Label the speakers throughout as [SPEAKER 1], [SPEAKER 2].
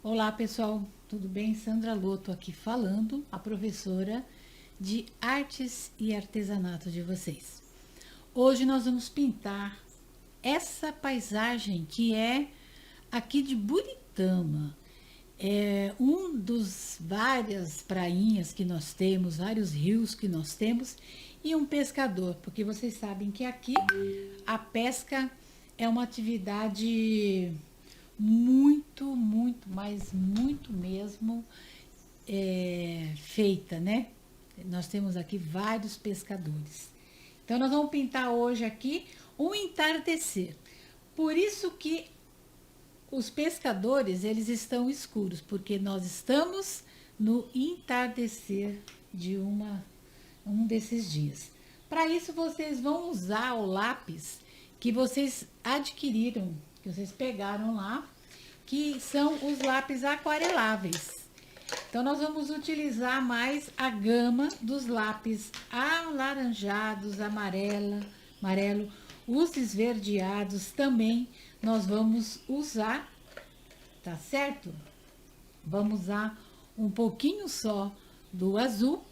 [SPEAKER 1] Olá pessoal, tudo bem? Sandra Loto aqui falando, a professora de Artes e Artesanato de vocês. Hoje nós vamos pintar essa paisagem que é aqui de Buritama. É um dos várias prainhas que nós temos, vários rios que nós temos e um pescador, porque vocês sabem que aqui a pesca é uma atividade mas muito mesmo feita, né? Nós temos aqui vários pescadores. Então, nós vamos pintar hoje aqui um entardecer. Por isso que os pescadores, eles estão escuros, porque nós estamos no entardecer de um desses dias. Para isso, vocês vão usar o lápis que vocês adquiriram, que vocês pegaram lá, que são os lápis aquareláveis. Então, nós vamos utilizar mais a gama dos lápis alaranjados, amarelo, os esverdeados também nós vamos usar, tá certo? Vamos usar um pouquinho só do azul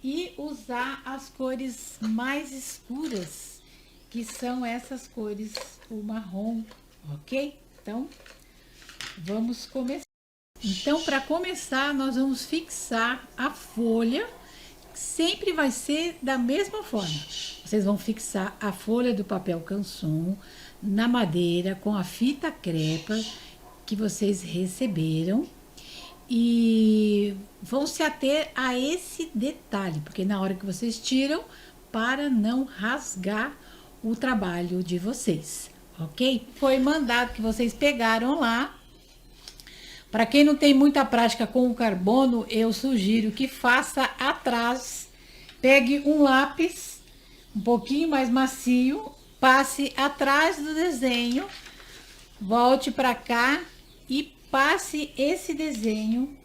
[SPEAKER 1] e usar as cores mais escuras, que são essas cores, o marrom, ok? Então, vamos começar. Então, para começar, nós vamos fixar a folha, que sempre vai ser da mesma forma. Vocês vão fixar a folha do papel canson na madeira com a fita crepa que vocês receberam e vão se ater a esse detalhe, porque na hora que vocês tiram, para não rasgar o trabalho de vocês, ok? Foi mandado que vocês pegaram lá. Para quem não tem muita prática com o carbono, eu sugiro que faça atrás, pegue um lápis um pouquinho mais macio, passe atrás do desenho, volte para cá e passe esse desenho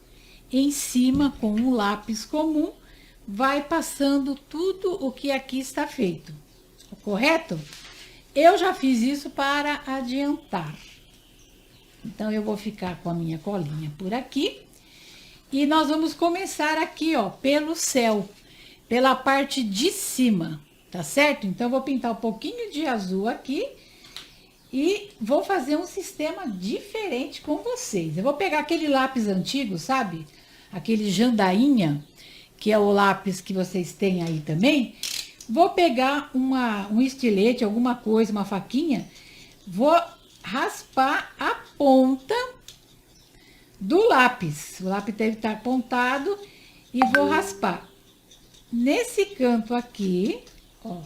[SPEAKER 1] em cima com um lápis comum, vai passando tudo o que aqui está feito, correto? Eu já fiz isso para adiantar. Então, eu vou ficar com a minha colinha por aqui. E nós vamos começar aqui, ó, pelo céu, pela parte de cima, tá certo? Então, eu vou pintar um pouquinho de azul aqui e vou fazer um sistema diferente com vocês. Eu vou pegar aquele lápis antigo, sabe? Aquele jandainha, que é o lápis que vocês têm aí também. Vou pegar um estilete, alguma coisa, uma faquinha, vou raspar a ponta do lápis. O lápis deve estar apontado e vou raspar nesse canto aqui, ó.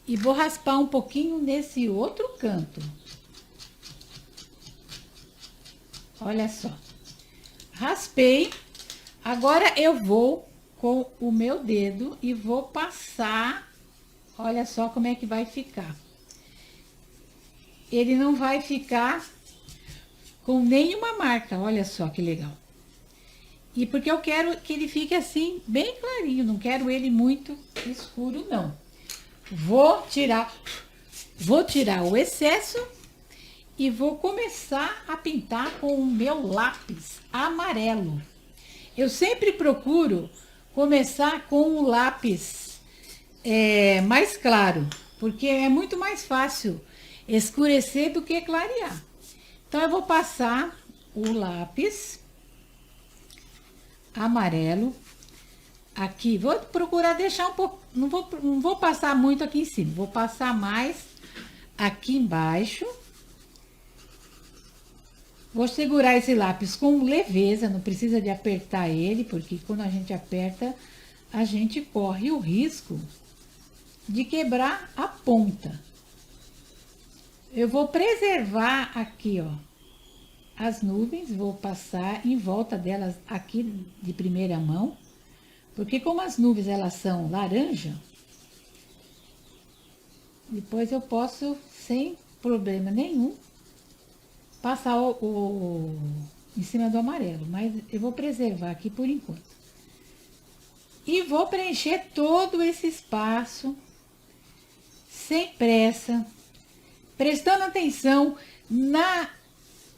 [SPEAKER 1] E vou raspar um pouquinho nesse outro canto. Olha só. Raspei. Agora eu vou com o meu dedo e vou passar. Olha só como é que vai ficar. Ele não vai ficar com nenhuma marca, olha só que legal. E porque eu quero que ele fique assim, bem clarinho, não quero ele muito escuro, não. Vou tirar o excesso e vou começar a pintar com o meu lápis amarelo. Eu sempre procuro começar com o lápis mais claro, porque é muito mais fácil escurecer do que clarear. Então, eu vou passar o lápis amarelo aqui. Vou procurar deixar um pouco, não vou passar muito aqui em cima, vou passar mais aqui embaixo. Vou segurar esse lápis com leveza, não precisa de apertar ele, porque quando a gente aperta, a gente corre o risco de quebrar a ponta. Eu vou preservar aqui, ó, as nuvens, vou passar em volta delas aqui de primeira mão, porque como as nuvens elas são laranja, depois eu posso, sem problema nenhum, passar em cima do amarelo, mas eu vou preservar aqui por enquanto. E vou preencher todo esse espaço, sem pressa, prestando atenção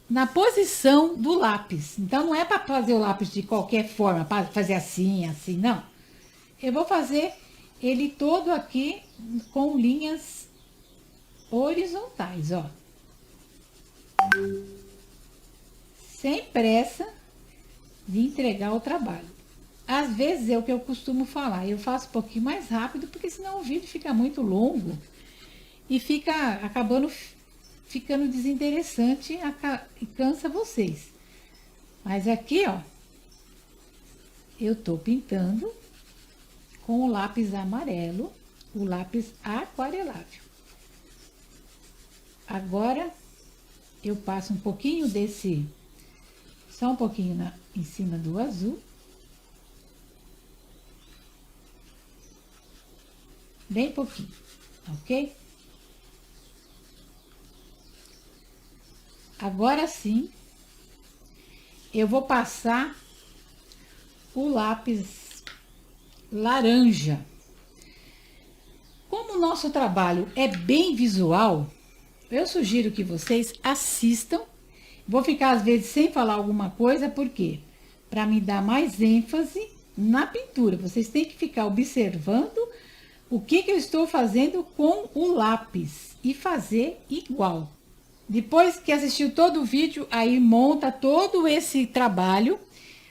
[SPEAKER 1] na posição do lápis. Então, não é para fazer o lápis de qualquer forma, para fazer assim, assim, não. Eu vou fazer ele todo aqui com linhas horizontais, ó. Sem pressa de entregar o trabalho. Às vezes é o que eu costumo falar, eu faço um pouquinho mais rápido, porque senão o vídeo fica muito longo e fica acabando ficando desinteressante e cansa vocês. Mas aqui, ó, eu tô pintando com o lápis amarelo, o lápis aquarelável. Agora, eu passo um pouquinho desse, só um pouquinho em cima do azul. Bem pouquinho, ok? Agora sim, eu vou passar o lápis laranja. Como o nosso trabalho é bem visual, eu sugiro que vocês assistam. Vou ficar às vezes sem falar alguma coisa, por quê? Para me dar mais ênfase na pintura. Vocês têm que ficar observando o que eu estou fazendo com o lápis e fazer igual. Depois que assistiu todo o vídeo, aí monta todo esse trabalho,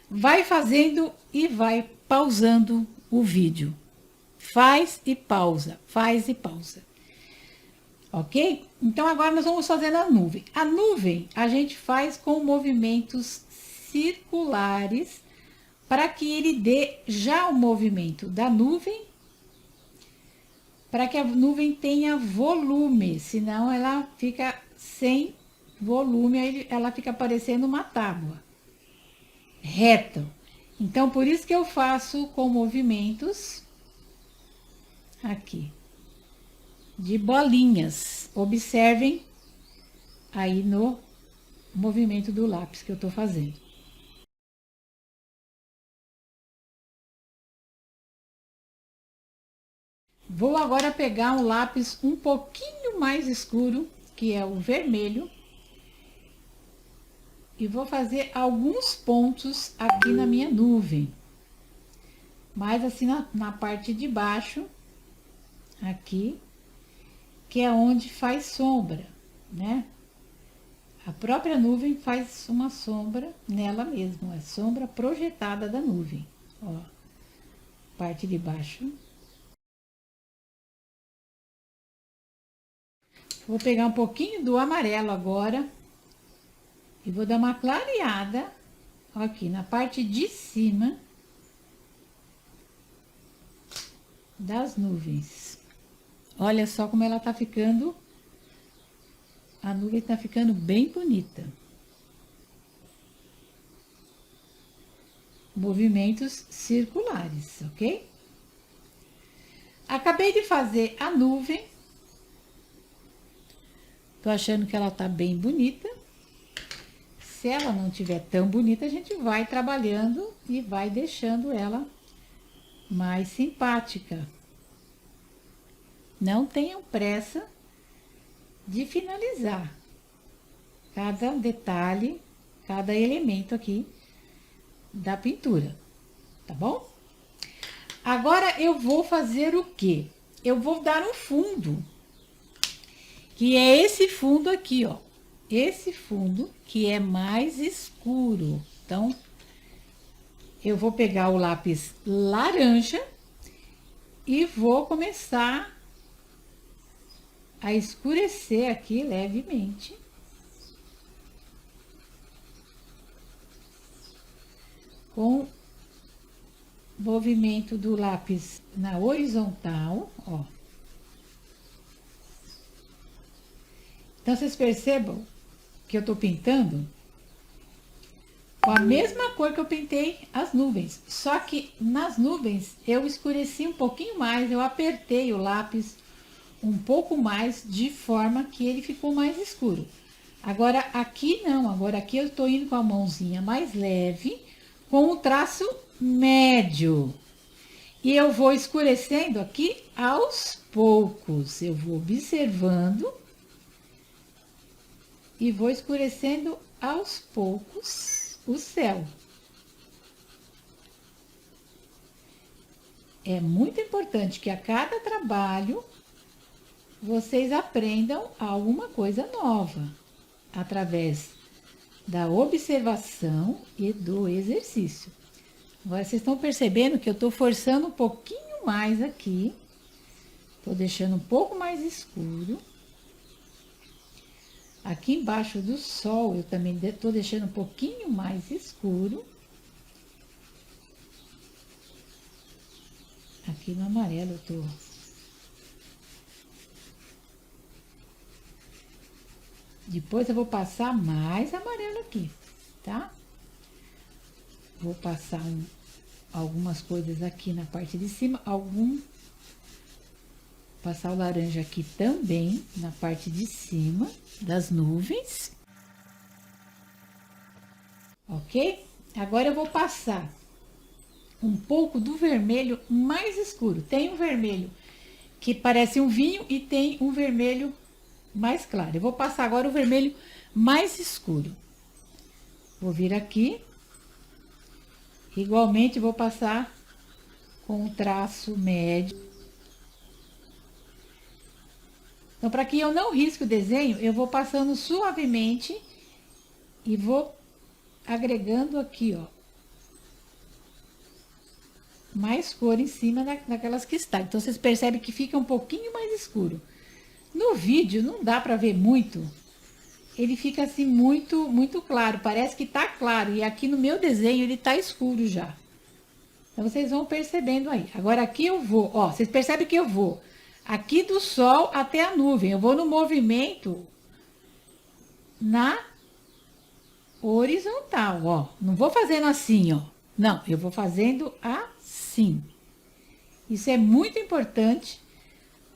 [SPEAKER 1] vai fazendo e vai pausando o vídeo. Faz e pausa, faz e pausa. Ok? Então, agora nós vamos fazer a nuvem. A nuvem a gente faz com movimentos circulares para que ele dê já o movimento da nuvem, para que a nuvem tenha volume, senão ela fica sem volume, aí ela fica parecendo uma tábua reta. Então, por isso que eu faço com movimentos aqui de bolinhas. Observem aí no movimento do lápis que eu tô fazendo. Vou agora pegar um lápis um pouquinho mais escuro, que é o vermelho, e vou fazer alguns pontos aqui na minha nuvem. Mais assim na parte de baixo, aqui, que é onde faz sombra, né? A própria nuvem faz uma sombra nela mesma, é sombra projetada da nuvem, ó. Parte de baixo. Vou pegar um pouquinho do amarelo agora e vou dar uma clareada aqui na parte de cima das nuvens. Olha só como ela tá ficando. A nuvem tá ficando bem bonita. Movimentos circulares, ok? Acabei de fazer a nuvem. Tô achando que ela tá bem bonita. Se ela não tiver tão bonita, a gente vai trabalhando e vai deixando ela mais simpática. Não tenham pressa de finalizar cada detalhe, cada elemento aqui da pintura, tá bom? Agora eu vou fazer o quê? Eu vou dar um fundo, que é esse fundo aqui, ó. Esse fundo que é mais escuro. Então, eu vou pegar o lápis laranja e vou começar a escurecer aqui levemente. Com movimento do lápis na horizontal, ó. Então, vocês percebam que eu tô pintando com a mesma cor que eu pintei as nuvens. Só que nas nuvens eu escureci um pouquinho mais, eu apertei o lápis um pouco mais, de forma que ele ficou mais escuro. Agora aqui não, agora aqui eu tô indo com a mãozinha mais leve, com o traço médio. E eu vou escurecendo aqui aos poucos. Eu vou observando e vou escurecendo aos poucos o céu. É muito importante que a cada trabalho vocês aprendam alguma coisa nova, através da observação e do exercício. Agora, vocês estão percebendo que eu estou forçando um pouquinho mais aqui. Estou deixando um pouco mais escuro. Aqui embaixo do sol, eu também estou deixando um pouquinho mais escuro. Aqui no amarelo eu estou... Depois eu vou passar mais amarelo aqui, tá? Vou passar algumas coisas aqui na parte de cima, passar o laranja aqui também na parte de cima das nuvens. Ok? Agora eu vou passar um pouco do vermelho mais escuro. Tem um vermelho que parece um vinho e tem um vermelho mais claro. Eu vou passar agora o vermelho mais escuro. Vou vir aqui. Igualmente, vou passar com um traço médio. Então, para que eu não risque o desenho, eu vou passando suavemente e vou agregando aqui, ó, mais cor em cima daquelas que está. Então, vocês percebem que fica um pouquinho mais escuro. No vídeo não dá para ver muito, ele fica assim muito claro, parece que tá claro, e aqui no meu desenho ele tá escuro já. Então vocês vão percebendo aí. Agora aqui eu vou, ó, vocês percebem que eu vou aqui do sol até a nuvem, eu vou no movimento na horizontal, ó, não vou fazendo assim, ó, não, eu vou fazendo assim. Isso é muito importante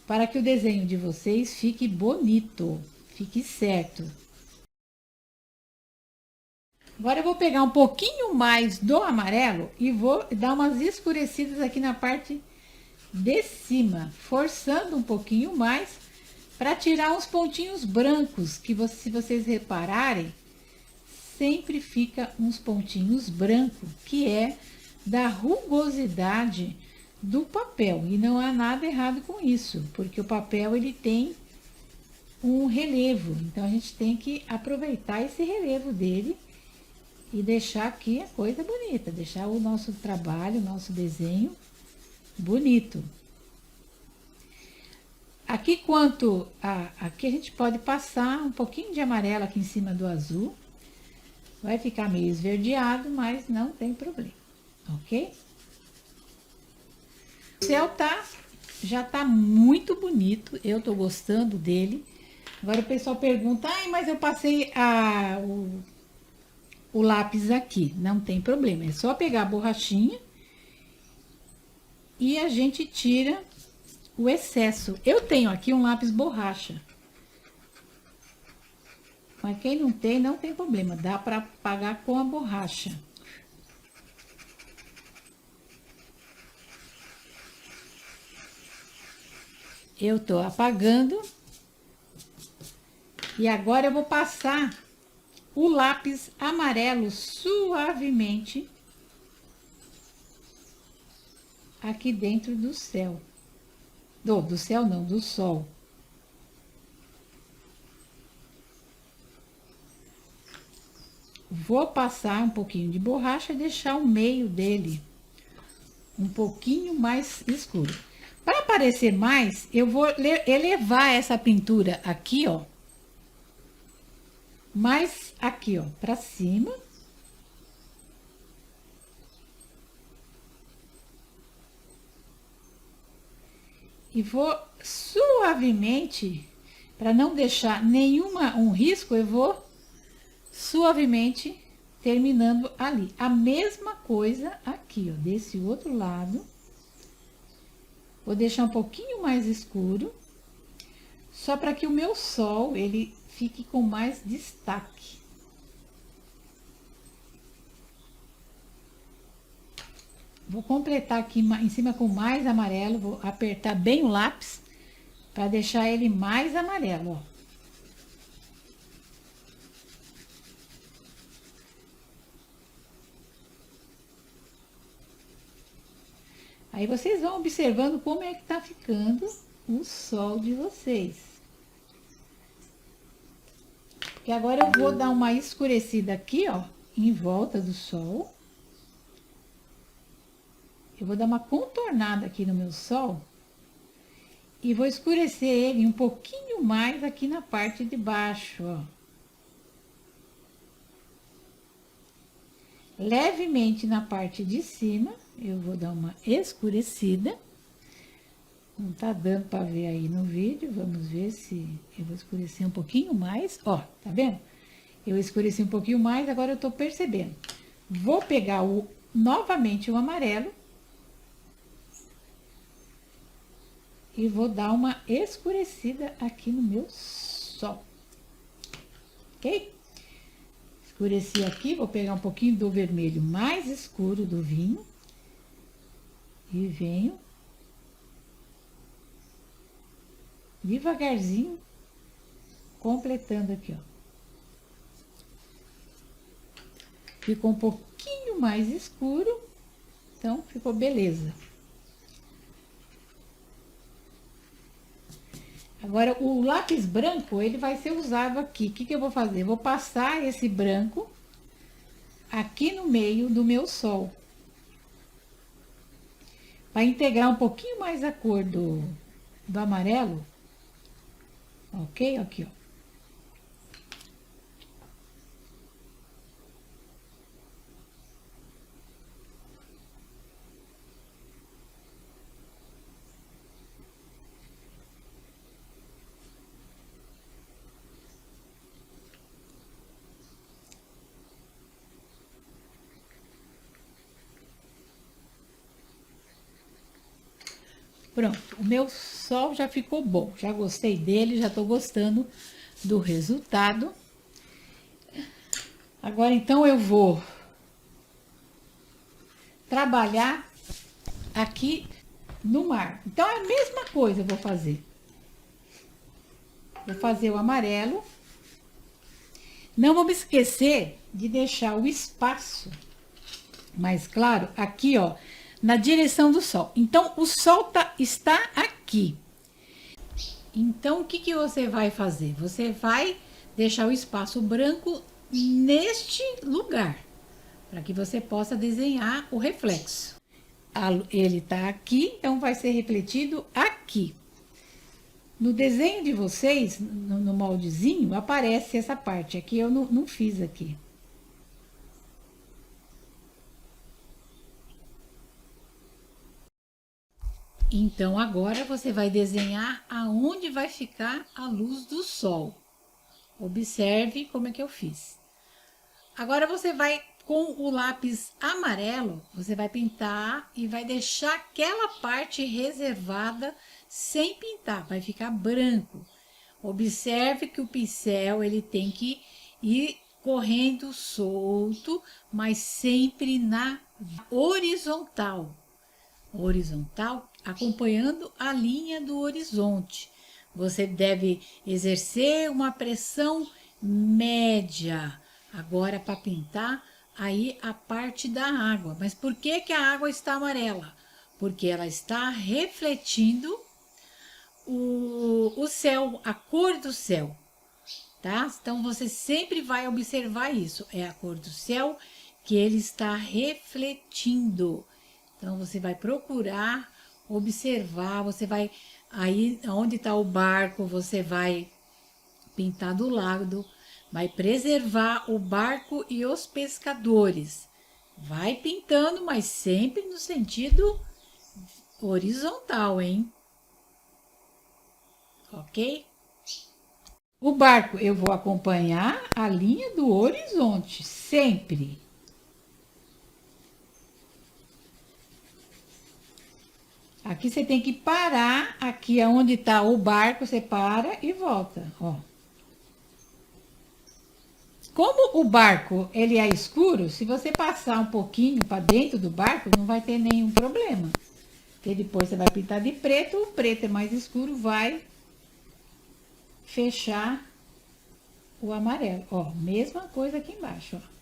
[SPEAKER 1] para que o desenho de vocês fique bonito, fique certo. Agora eu vou pegar um pouquinho mais do amarelo e vou dar umas escurecidas aqui na parte de cima, forçando um pouquinho mais para tirar uns pontinhos brancos, que se vocês repararem, sempre fica uns pontinhos brancos, que é da rugosidade do papel, e não há nada errado com isso, porque o papel ele tem um relevo, então a gente tem que aproveitar esse relevo dele e deixar aqui a coisa bonita, deixar o nosso trabalho, o nosso desenho bonito. Aqui aqui a gente pode passar um pouquinho de amarelo aqui em cima do azul, vai ficar meio esverdeado, mas não tem problema, ok? O céu já tá muito bonito, eu tô gostando dele. Agora o pessoal pergunta, ai, mas eu passei o lápis aqui. Não tem problema, é só pegar a borrachinha e a gente tira o excesso. Eu tenho aqui um lápis borracha. Mas quem não tem problema, dá para apagar com a borracha. Eu tô apagando. E agora eu vou passar o lápis amarelo suavemente aqui dentro do céu. Do céu não, do sol. Vou passar um pouquinho de borracha e deixar o meio dele um pouquinho mais escuro. Para aparecer mais, eu vou elevar essa pintura aqui, ó. Mais aqui, ó, para cima. E vou suavemente, para não deixar um risco, eu vou suavemente terminando ali. A mesma coisa aqui, ó, desse outro lado. Vou deixar um pouquinho mais escuro, só para que o meu sol, ele fique com mais destaque. Vou completar aqui em cima com mais amarelo, vou apertar bem o lápis para deixar ele mais amarelo, ó. Aí vocês vão observando como é que tá ficando o sol de vocês. Porque agora eu vou dar uma escurecida aqui, ó, em volta do sol. Eu vou dar uma contornada aqui no meu sol. E vou escurecer ele um pouquinho mais aqui na parte de baixo, ó. Levemente na parte de cima, eu vou dar uma escurecida. Não tá dando para ver aí no vídeo, vamos ver se eu vou escurecer um pouquinho mais. Ó, tá vendo? Eu escureci um pouquinho mais, agora eu tô percebendo. Vou pegar novamente o amarelo. E vou dar uma escurecida aqui no meu sol. Ok? Escureci aqui, vou pegar um pouquinho do vermelho mais escuro do vinho. E venho devagarzinho completando aqui, ó. Ficou um pouquinho mais escuro, então ficou beleza. Agora, o lápis branco, ele vai ser usado aqui. O que eu vou fazer? Vou passar esse branco aqui no meio do meu sol. Para integrar um pouquinho mais a cor do amarelo. Ok? Aqui, ó. Pronto, o meu sol já ficou bom. Já gostei dele, já tô gostando do resultado. Agora, então, eu vou trabalhar aqui no mar. Então, é a mesma coisa eu vou fazer. Vou fazer o amarelo. Não vou me esquecer de deixar o espaço mais claro aqui, ó, na direção do sol. Então, o sol está aqui. Então, o que você vai fazer? Você vai deixar o espaço branco neste lugar, para que você possa desenhar o reflexo. Ele está aqui, então vai ser refletido aqui. No desenho de vocês, no moldezinho, aparece essa parte. Aqui eu não fiz aqui. Então, agora você vai desenhar aonde vai ficar a luz do sol. Observe como é que eu fiz. Agora você vai, com o lápis amarelo, você vai pintar e vai deixar aquela parte reservada sem pintar, vai ficar branco. Observe que o pincel, ele tem que ir correndo solto, mas sempre na horizontal. Horizontal, acompanhando a linha do horizonte. Você deve exercer uma pressão média. Agora, para pintar aí a parte da água. Mas por que que a água está amarela? Porque ela está refletindo o céu, a cor do céu, tá? Então, você sempre vai observar isso. É a cor do céu que ele está refletindo. Então, você vai procurar observar, você vai, aí onde está o barco, você vai pintar do lado, vai preservar o barco e os pescadores. Vai pintando, mas sempre no sentido horizontal, hein? Ok? O barco eu vou acompanhar a linha do horizonte, sempre. Aqui você tem que parar, aqui onde está o barco, você para e volta, ó. Como o barco, ele é escuro, se você passar um pouquinho para dentro do barco, não vai ter nenhum problema. Porque depois você vai pintar de preto, o preto é mais escuro, vai fechar o amarelo. Ó, mesma coisa aqui embaixo, ó.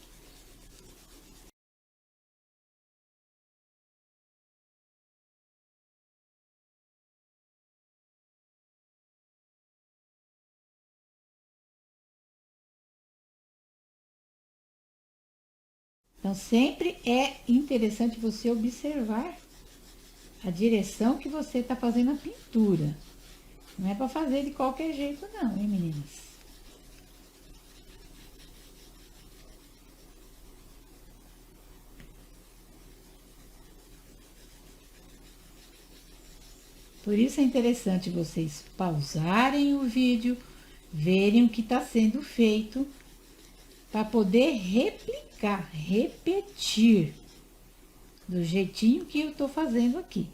[SPEAKER 1] Então, sempre é interessante você observar a direção que você está fazendo a pintura. Não é para fazer de qualquer jeito não, hein, meninas? Por isso é interessante vocês pausarem o vídeo, verem o que está sendo feito, para poder replicar, repetir, do jeitinho que eu estou fazendo aqui.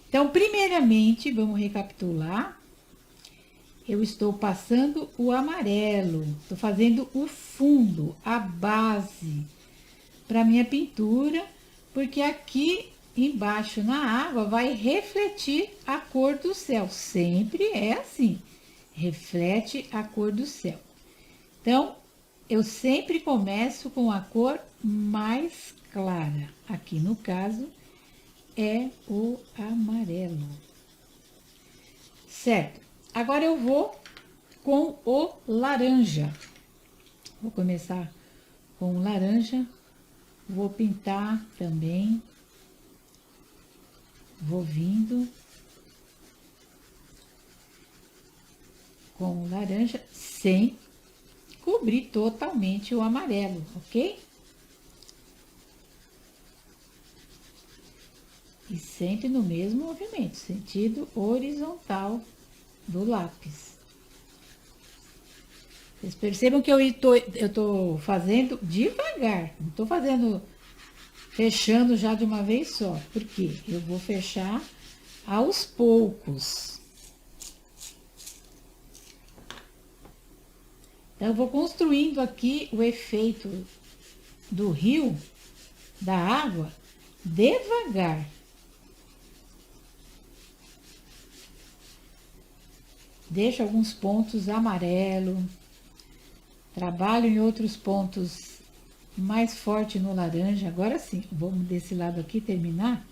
[SPEAKER 1] Então, primeiramente, vamos recapitular. Eu estou passando o amarelo, estou fazendo o fundo, a base para minha pintura, porque aqui embaixo na água vai refletir a cor do céu. Sempre é assim, reflete a cor do céu. Então, eu sempre começo com a cor mais clara. Aqui no caso é o amarelo. Certo? Agora eu vou com o laranja. Vou começar com o laranja. Vou pintar também. Vou vindo com o laranja sem cobrir totalmente o amarelo, ok? E sempre no mesmo movimento, sentido horizontal do lápis. Vocês percebam que eu tô fazendo devagar, não tô fazendo, fechando já de uma vez só, porque eu vou fechar aos poucos. Então, eu vou construindo aqui o efeito do rio, da água, devagar. Deixo alguns pontos amarelo, trabalho em outros pontos mais forte no laranja. Agora sim, vamos desse lado aqui terminar.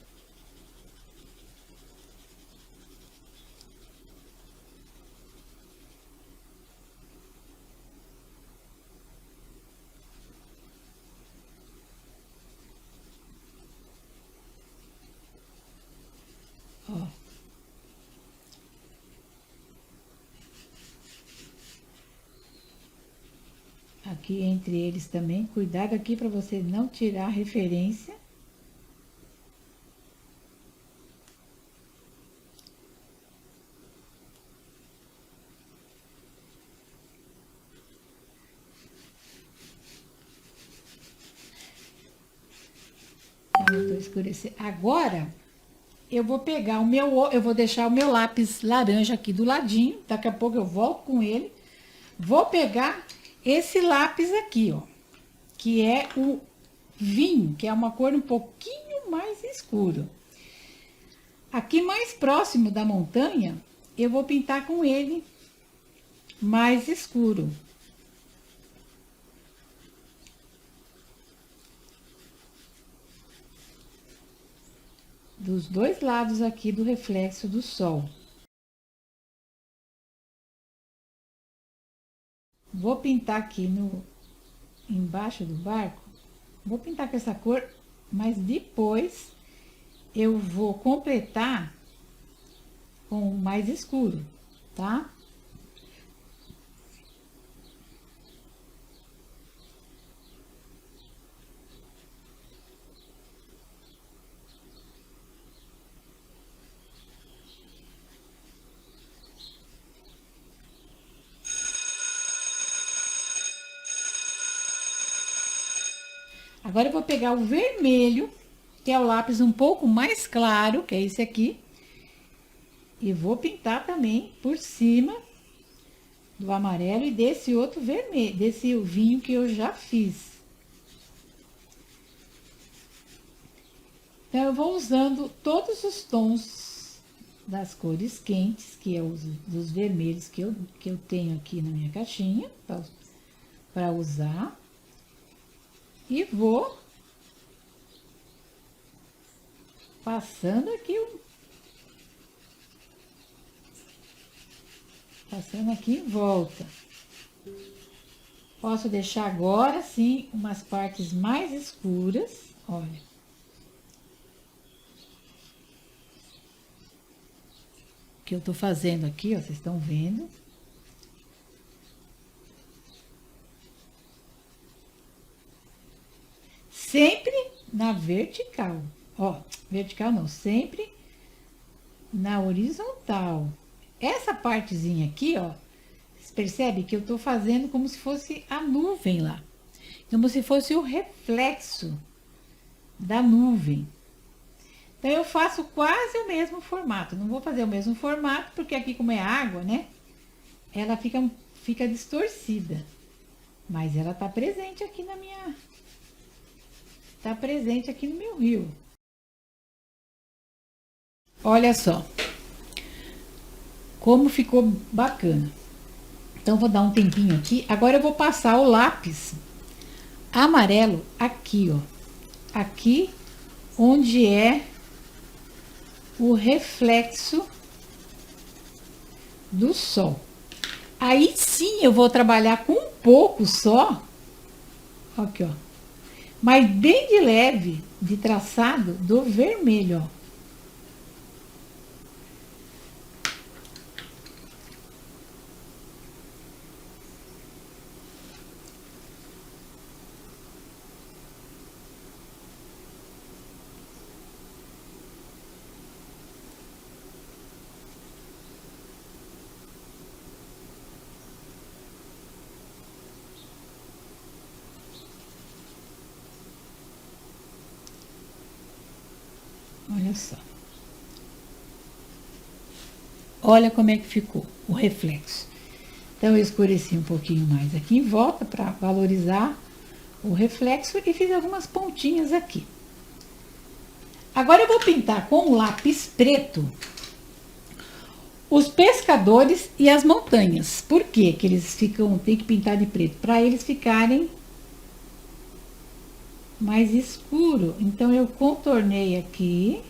[SPEAKER 1] Ó. Aqui entre eles também, cuidado aqui para você não tirar a referência. Eu tô escurecendo. Agora, eu vou pegar eu vou deixar o meu lápis laranja aqui do ladinho, daqui a pouco eu volto com ele. Vou pegar esse lápis aqui, ó, que é o vinho, que é uma cor um pouquinho mais escuro. Aqui mais próximo da montanha, eu vou pintar com ele mais escuro. Dos dois lados aqui do reflexo do sol. Vou pintar aqui embaixo do barco. Vou pintar com essa cor, mas depois eu vou completar com o mais escuro, tá? Agora eu vou pegar o vermelho, que é o lápis um pouco mais claro, que é esse aqui, e vou pintar também por cima do amarelo e desse outro vermelho, desse vinho que eu já fiz. Então, eu vou usando todos os tons das cores quentes, que é dos vermelhos que eu tenho aqui na minha caixinha, para usar. E vou passando aqui passando aqui em volta. Posso deixar agora, sim, umas partes mais escuras. Olha. O que eu tô fazendo aqui, ó, vocês estão vendo. Sempre na vertical. Ó, vertical não, sempre na horizontal. Essa partezinha aqui, ó, vocês percebem que eu tô fazendo como se fosse a nuvem lá. Como se fosse o reflexo da nuvem. Então eu faço quase o mesmo formato. Não vou fazer o mesmo formato, porque aqui como é água, né? Ela fica distorcida. Mas ela tá presente aqui na minha... Tá presente aqui no meu rio. Olha só. Como ficou bacana. Então vou dar um tempinho aqui. Agora eu vou passar o lápis amarelo aqui, ó. Aqui onde é o reflexo do sol. Aí sim eu vou trabalhar com um pouco só. Aqui, ó. Mas bem de leve, de traçado do vermelho, ó. Olha só. Olha como é que ficou o reflexo. Então eu escureci um pouquinho mais aqui em volta para valorizar o reflexo e fiz algumas pontinhas aqui. Agora eu vou pintar com o lápis preto os pescadores e as montanhas. Por que que eles tem que pintar de preto? Para eles ficarem mais escuro. Então eu contornei aqui.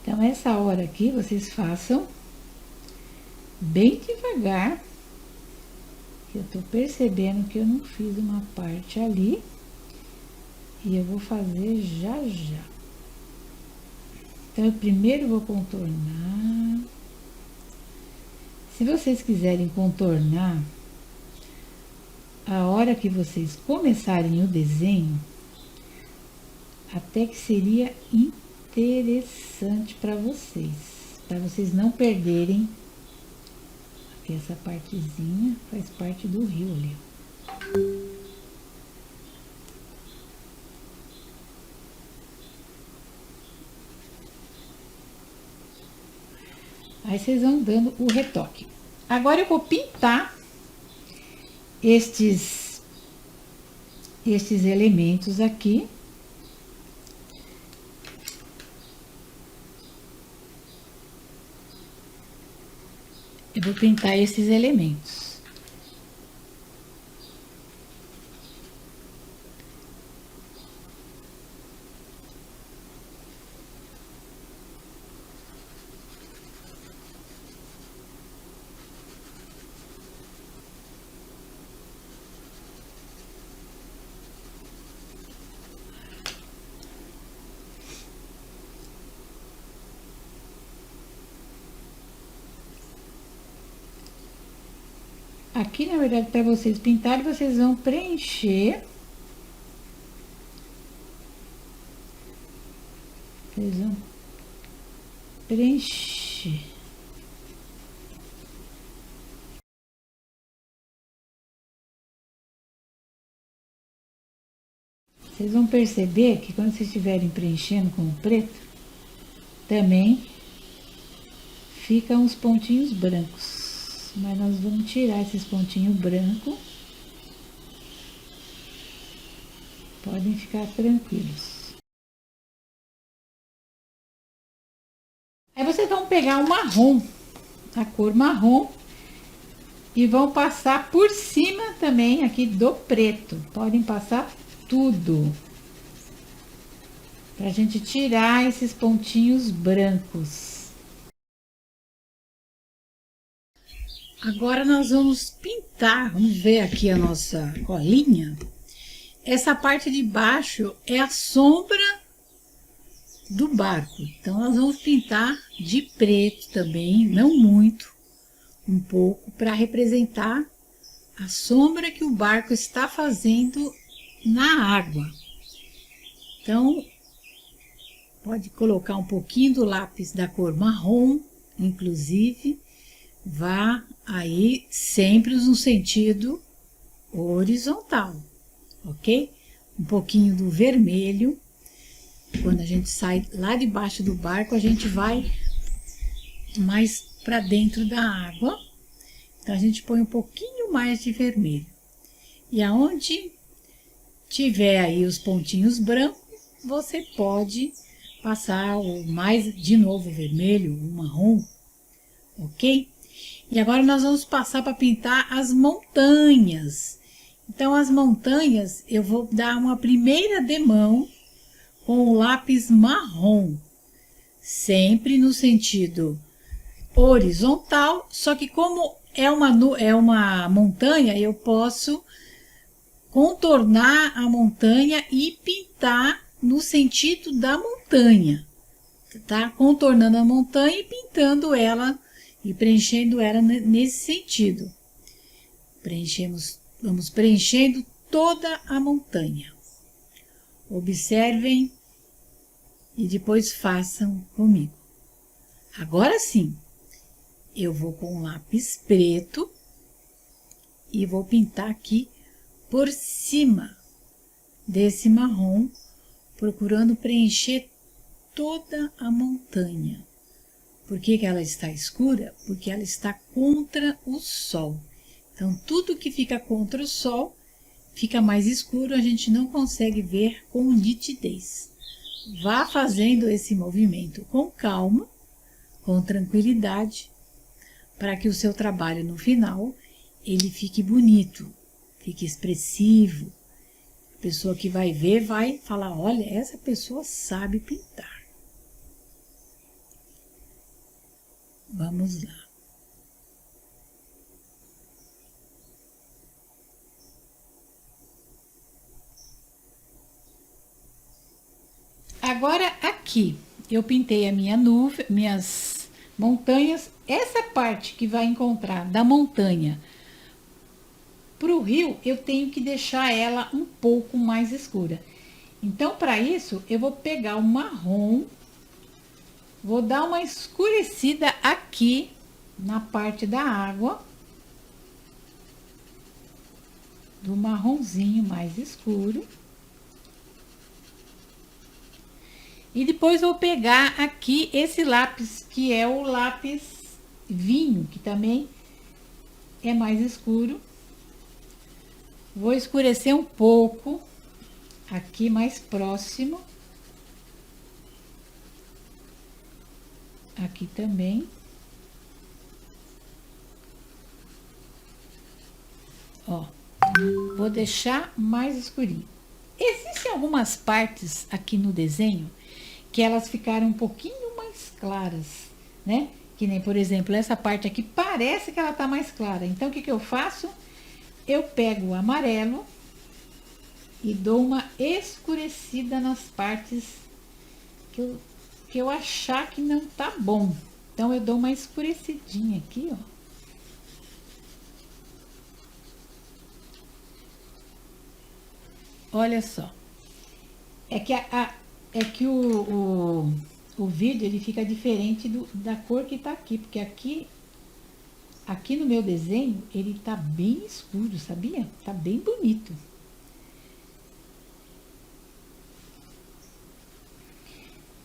[SPEAKER 1] Então essa hora aqui vocês façam bem devagar. Eu tô percebendo que eu não fiz uma parte ali. E eu vou fazer já já. Então, eu primeiro vou contornar. Se vocês quiserem contornar, a hora que vocês começarem o desenho, até que seria interessante para vocês não perderem. Aqui essa partezinha faz parte do rio ali. Aí vocês vão dando o retoque. Agora eu vou pintar estes elementos aqui. Eu vou pintar esses elementos. Aqui, na verdade, para vocês pintarem, vocês vão preencher. Vocês vão preencher. Vocês vão perceber que quando vocês estiverem preenchendo com o preto, também ficam os pontinhos brancos. Mas nós vamos tirar esses pontinhos brancos. Podem ficar tranquilos. Aí vocês vão pegar um marrom. a cor marrom e vão passar por cima também aqui do preto. Podem passar tudo, pra gente tirar esses pontinhos brancos. Agora nós vamos pintar, vamos ver aqui a nossa colinha. Essa parte de baixo é a sombra do barco. Então nós vamos pintar de preto também, não muito, um pouco, para representar a sombra que o barco está fazendo na água. Então, pode colocar um pouquinho do lápis da cor marrom, inclusive, vá aí sempre no sentido horizontal, ok? Um pouquinho do vermelho. Quando a gente sai lá debaixo do barco, a gente vai mais para dentro da água. Então, a gente põe um pouquinho mais de vermelho. E aonde tiver aí os pontinhos brancos, você pode passar o mais, de novo, vermelho, o marrom, ok? E agora nós vamos passar para pintar as montanhas. Então, as montanhas, eu vou dar uma primeira demão com o lápis marrom, sempre no sentido horizontal, só que como é uma montanha, eu posso contornar a montanha e pintar no sentido da montanha, tá? Contornando a montanha e pintando ela e preenchendo ela nesse sentido. Vamos preenchendo toda a montanha. Observem e depois façam comigo. Agora sim, eu vou com um lápis preto e vou pintar aqui por cima desse marrom, procurando preencher toda a montanha. Por que ela está escura? Porque ela está contra o sol. Então, tudo que fica contra o sol fica mais escuro, a gente não consegue ver com nitidez. Vá fazendo esse movimento com calma, com tranquilidade, para que o seu trabalho no final ele fique bonito, fique expressivo. A pessoa que vai ver vai falar, olha, essa pessoa sabe pintar. Vamos lá. Agora aqui, eu pintei a minha nuvem, minhas montanhas. Essa parte que vai encontrar da montanha para o rio, eu tenho que deixar ela um pouco mais escura. Então, para isso, eu vou pegar o marrom, vou dar uma escurecida aqui na parte da água, do marronzinho mais escuro. E depois vou pegar aqui esse lápis, que é o lápis vinho, que também é mais escuro. Vou escurecer um pouco, aqui mais próximo. Aqui também. Ó, vou deixar mais escurinho. Existem algumas partes aqui no desenho que elas ficaram um pouquinho mais claras, né? Que nem, por exemplo, essa parte aqui parece que ela tá mais clara. Então, o que eu faço? Eu pego o amarelo e dou uma escurecida nas partes que eu achar que não tá bom. Então, eu dou uma escurecidinha aqui, ó. Olha só. É que o vídeo ele fica diferente da cor que tá aqui, porque aqui no meu desenho ele tá bem escuro, sabia? Tá bem bonito.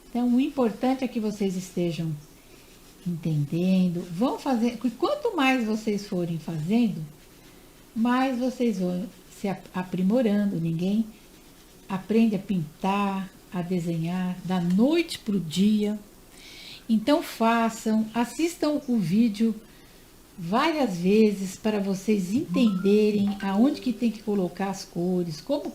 [SPEAKER 1] Então, o importante é que vocês estejam entendendo, vão fazer, quanto mais vocês forem fazendo, mais vocês vão se aprimorando. Ninguém aprende a pintar, a desenhar da noite para o dia. Então façam, assistam o vídeo várias vezes para vocês entenderem aonde que tem que colocar as cores, como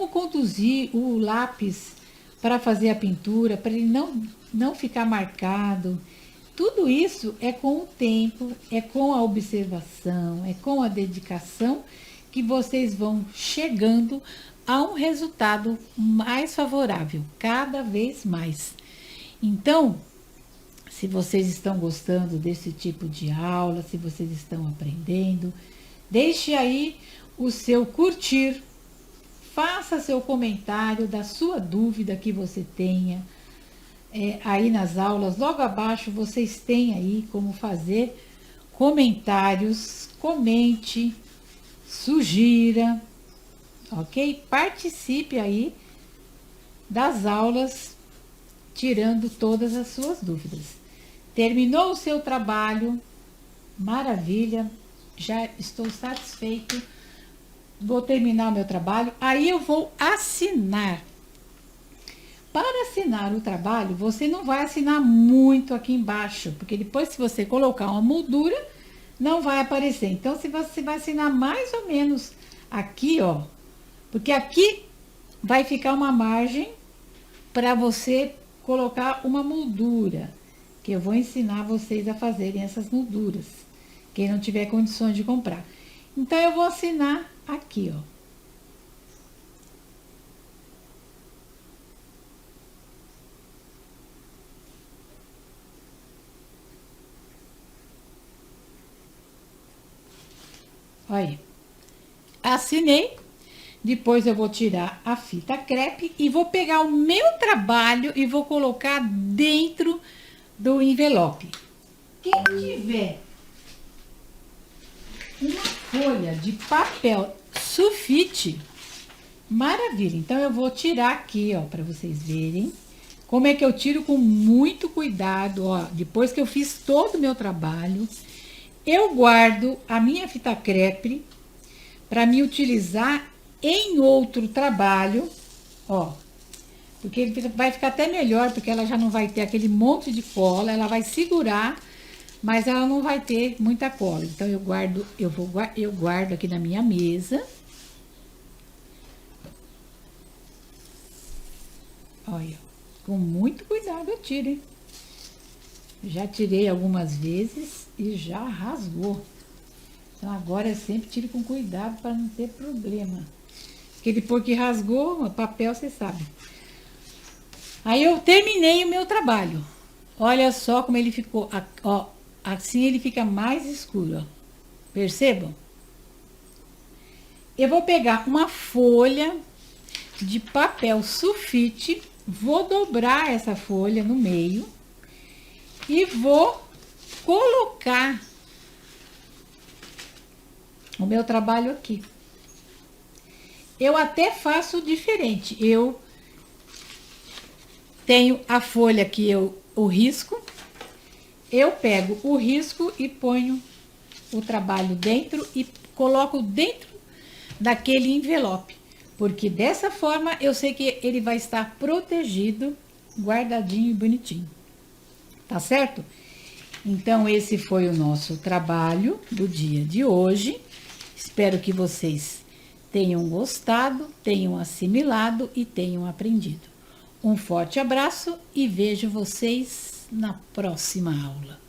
[SPEAKER 1] conduzir o lápis para fazer a pintura, para ele não ficar marcado. Tudo isso é com o tempo, é com a observação, é com a dedicação que vocês vão chegando a um resultado mais favorável, cada vez mais. Então, se vocês estão gostando desse tipo de aula, se vocês estão aprendendo, deixe aí o seu curtir, faça seu comentário da sua dúvida que você tenha. Aí nas aulas, logo abaixo, vocês têm aí como fazer comentários, comente, sugira, ok? Participe aí das aulas, tirando todas as suas dúvidas. Terminou o seu trabalho, maravilha, já estou satisfeito, vou terminar o meu trabalho, aí eu vou assinar. Para assinar o trabalho, você não vai assinar muito aqui embaixo, porque depois se você colocar uma moldura, não vai aparecer. Então, se você vai assinar mais ou menos aqui, ó, porque aqui vai ficar uma margem para você colocar uma moldura, que eu vou ensinar vocês a fazerem essas molduras, quem não tiver condições de comprar. Então, eu vou assinar aqui, ó. Aí, assinei. Depois eu vou tirar a fita crepe e vou pegar o meu trabalho e vou colocar dentro do envelope. Quem tiver uma folha de papel sulfite, maravilha. Então eu vou tirar aqui, ó, para vocês verem como é que eu tiro com muito cuidado, ó. Depois que eu fiz todo o meu trabalho, eu guardo a minha fita crepe para me utilizar em outro trabalho, ó, porque ele vai ficar até melhor, porque ela já não vai ter aquele monte de cola, ela vai segurar, mas ela não vai ter muita cola. Então eu guardo aqui na minha mesa. Olha, com muito cuidado eu tiro, hein? Já tirei algumas vezes e já rasgou. Então agora eu sempre tiro com cuidado para não ter problema. Porque depois que rasgou, o papel, você sabe. Aí eu terminei o meu trabalho. Olha só como ele ficou, ó, assim ele fica mais escuro, ó. Percebam? Eu vou pegar uma folha de papel sulfite, vou dobrar essa folha no meio e vou colocar o meu trabalho aqui. Eu até faço diferente. Eu tenho a folha que o risco. Eu pego o risco e ponho o trabalho dentro e coloco dentro daquele envelope. Porque dessa forma eu sei que ele vai estar protegido, guardadinho e bonitinho. Tá certo? Então esse foi o nosso trabalho do dia de hoje. Espero que vocês tenham gostado, tenham assimilado e tenham aprendido. Um forte abraço e vejo vocês na próxima aula.